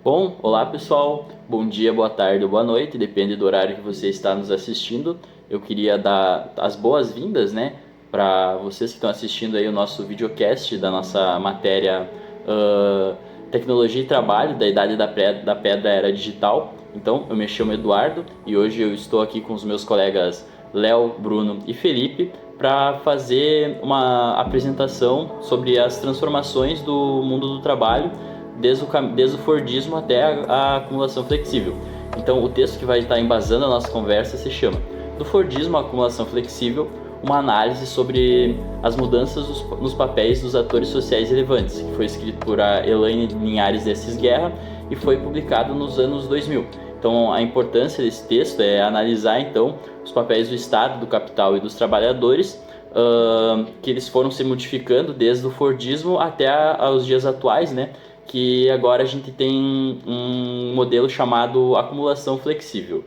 Bom, olá pessoal, bom dia, boa tarde ou boa noite, depende do horário que você está nos assistindo. Eu queria dar as boas-vindas, né, para vocês que estão assistindo aí o nosso videocast da nossa matéria uh, Tecnologia e Trabalho da Idade da Pedra Era Digital. Então, eu me chamo Eduardo e hoje eu estou aqui com os meus colegas Léo, Bruno e Felipe para fazer uma apresentação sobre as transformações do mundo do trabalho desde o Fordismo até a acumulação flexível. Então, o texto que vai estar embasando a nossa conversa se chama Do Fordismo à Acumulação Flexível, uma análise sobre as mudanças nos papéis dos atores sociais relevantes, que foi escrito por a Elaine Linhares de Assis Guerra e foi publicado nos anos 2000. Então, a importância desse texto é analisar então os papéis do Estado, do capital e dos trabalhadores, que eles foram se modificando desde o Fordismo até aos dias atuais, né? Que agora a gente tem um modelo chamado acumulação flexível.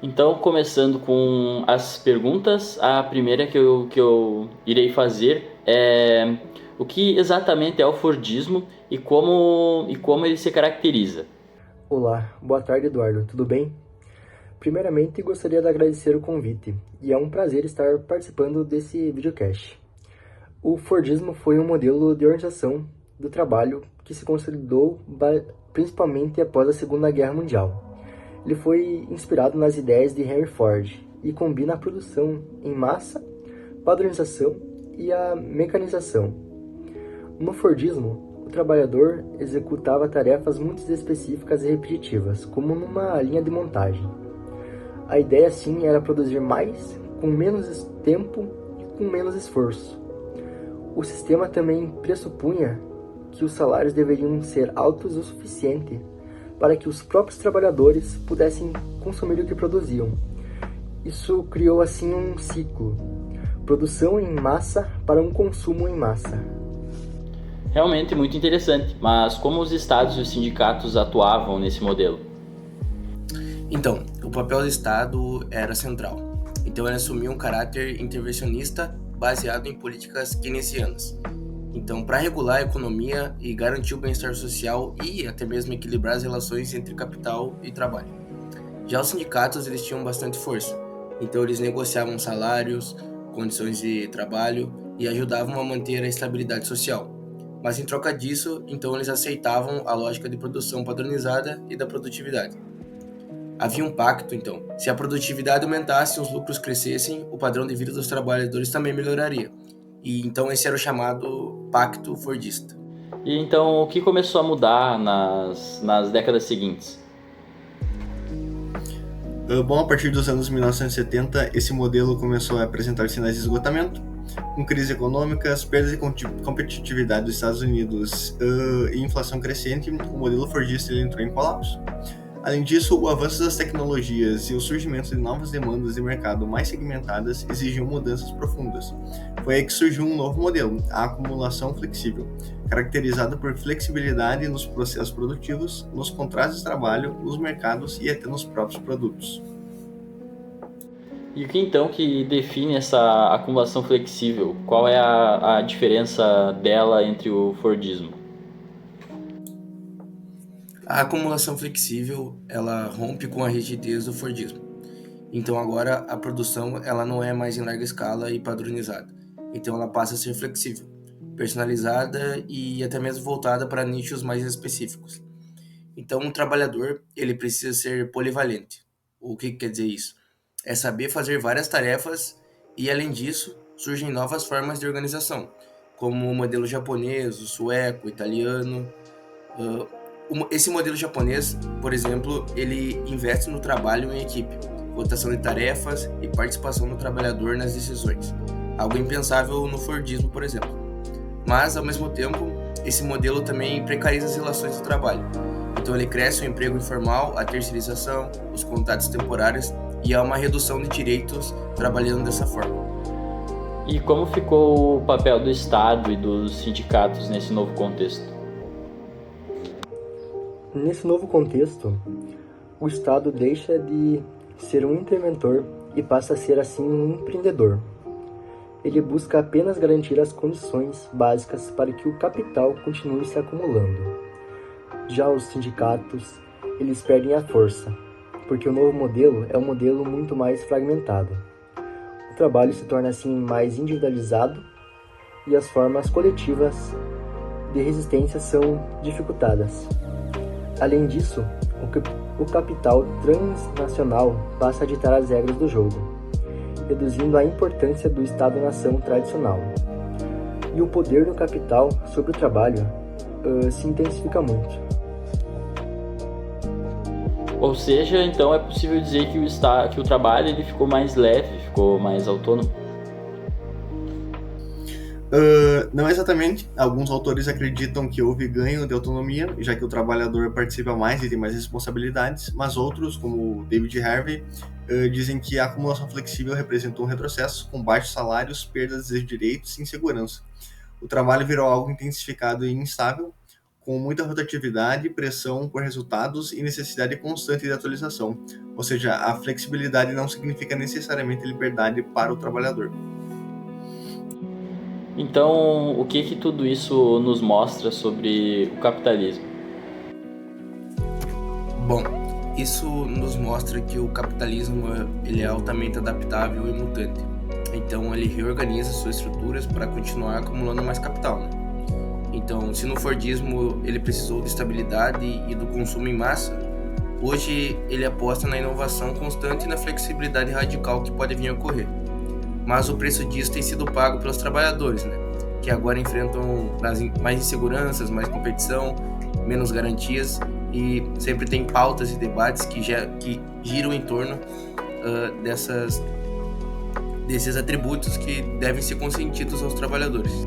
Então, começando com as perguntas, a primeira que eu irei fazer é o que exatamente é o Fordismo e como ele se caracteriza. Olá, boa tarde, Eduardo. Tudo bem? Primeiramente, gostaria de agradecer o convite e é um prazer estar participando desse videocast. O Fordismo foi um modelo de organização do trabalho que se consolidou principalmente após a Segunda Guerra Mundial. Ele foi inspirado nas ideias de Henry Ford e combina a produção em massa, padronização e a mecanização. No Fordismo, o trabalhador executava tarefas muito específicas e repetitivas, como numa linha de montagem. A ideia, sim, era produzir mais, com menos tempo e com menos esforço. O sistema também pressupunha que os salários deveriam ser altos o suficiente para que os próprios trabalhadores pudessem consumir o que produziam. Isso criou, assim, um ciclo: produção em massa para um consumo em massa. Realmente muito interessante, mas como os estados e os sindicatos atuavam nesse modelo? Então, o papel do Estado era central. Então, ele assumiu um caráter intervencionista baseado em políticas keynesianas. Então, para regular a economia e garantir o bem-estar social e até mesmo equilibrar as relações entre capital e trabalho. Já os sindicatos, eles tinham bastante força. Então, eles negociavam salários, condições de trabalho e ajudavam a manter a estabilidade social. Mas em troca disso, então eles aceitavam a lógica de produção padronizada e da produtividade. Havia um pacto, então. Se a produtividade aumentasse e os lucros crescessem, o padrão de vida dos trabalhadores também melhoraria. E então esse era o chamado Pacto Fordista. E então, o que começou a mudar nas décadas seguintes? Bom, a partir dos anos 1970, esse modelo começou a apresentar sinais de esgotamento, com crise econômicas, perdas de competitividade dos Estados Unidos e inflação crescente. O modelo Fordista ele entrou em colapso. Além disso, o avanço das tecnologias e o surgimento de novas demandas de mercado mais segmentadas exigiam mudanças profundas. Foi aí que surgiu um novo modelo, a acumulação flexível, caracterizada por flexibilidade nos processos produtivos, nos contratos de trabalho, nos mercados e até nos próprios produtos. E o que então que define essa acumulação flexível? Qual é a diferença dela entre o Fordismo? A acumulação flexível, ela rompe com a rigidez do Fordismo. Então agora a produção ela não é mais em larga escala e padronizada. Então ela passa a ser flexível, personalizada e até mesmo voltada para nichos mais específicos. Então um trabalhador ele precisa ser polivalente. O que quer dizer isso? É saber fazer várias tarefas e além disso surgem novas formas de organização, como o modelo japonês, o sueco, o italiano. Uh, Esse modelo japonês, por exemplo, ele investe no trabalho em equipe, rotação de tarefas e participação do trabalhador nas decisões, algo impensável no Fordismo, por exemplo. Mas, ao mesmo tempo, esse modelo também precariza as relações do trabalho. Então ele cresce o emprego informal, a terceirização, os contratos temporários e há uma redução de direitos trabalhando dessa forma. E como ficou o papel do Estado e dos sindicatos nesse novo contexto? Nesse novo contexto, o Estado deixa de ser um interventor e passa a ser, assim, um empreendedor. Ele busca apenas garantir as condições básicas para que o capital continue se acumulando. Já os sindicatos, eles perdem a força, porque o novo modelo é um modelo muito mais fragmentado. O trabalho se torna assim mais individualizado e as formas coletivas de resistência são dificultadas. Além disso, o capital transnacional passa a ditar as regras do jogo, reduzindo a importância do Estado-nação tradicional. E o poder do capital sobre o trabalho se intensifica muito. Ou seja, então é possível dizer que o trabalho ele ficou mais leve, ficou mais autônomo? Não exatamente. Alguns autores acreditam que houve ganho de autonomia, já que o trabalhador participa mais e tem mais responsabilidades, mas outros, como David Harvey, dizem que a acumulação flexível representou um retrocesso, com baixos salários, perdas de direitos e insegurança. O trabalho virou algo intensificado e instável, com muita rotatividade, pressão por resultados e necessidade constante de atualização. Ou seja, a flexibilidade não significa necessariamente liberdade para o trabalhador. Então, o que tudo isso nos mostra sobre o capitalismo? Bom, isso nos mostra que o capitalismo ele é altamente adaptável e mutante. Então, ele reorganiza suas estruturas para continuar acumulando mais capital, né? Então, se no Fordismo ele precisou de estabilidade e do consumo em massa, hoje ele aposta na inovação constante e na flexibilidade radical que pode vir a ocorrer. Mas o preço disso tem sido pago pelos trabalhadores, né? Que agora enfrentam mais inseguranças, mais competição, menos garantias e sempre tem pautas e debates que giram em torno desses atributos que devem ser consentidos aos trabalhadores.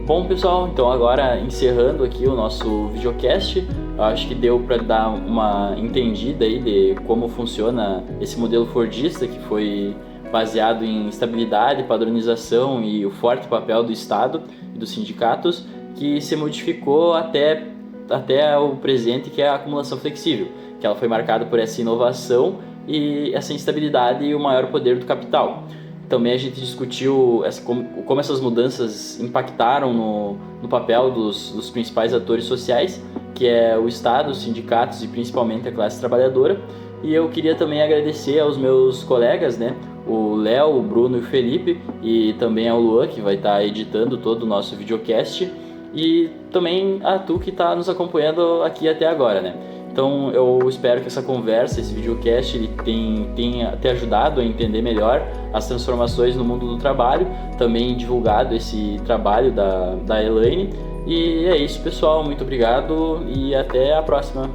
Bom, pessoal, então agora encerrando aqui o nosso videocast, acho que deu para dar uma entendida aí de como funciona esse modelo fordista, que foi baseado em estabilidade, padronização e o forte papel do Estado e dos sindicatos, que se modificou até o presente, que é a acumulação flexível, que ela foi marcada por essa inovação e essa instabilidade e o maior poder do capital. Também a gente discutiu como essas mudanças impactaram no papel dos principais atores sociais, que é o Estado, os sindicatos e principalmente a classe trabalhadora. E eu queria também agradecer aos meus colegas, né, o Léo, o Bruno e o Felipe, e também ao Luan, que vai estar editando todo o nosso videocast, e também a tu que está nos acompanhando aqui até agora, né? Então eu espero que essa conversa, esse videocast, ele tenha te ajudado a entender melhor as transformações no mundo do trabalho, também divulgado esse trabalho da Elaine. E é isso, pessoal, muito obrigado e até a próxima.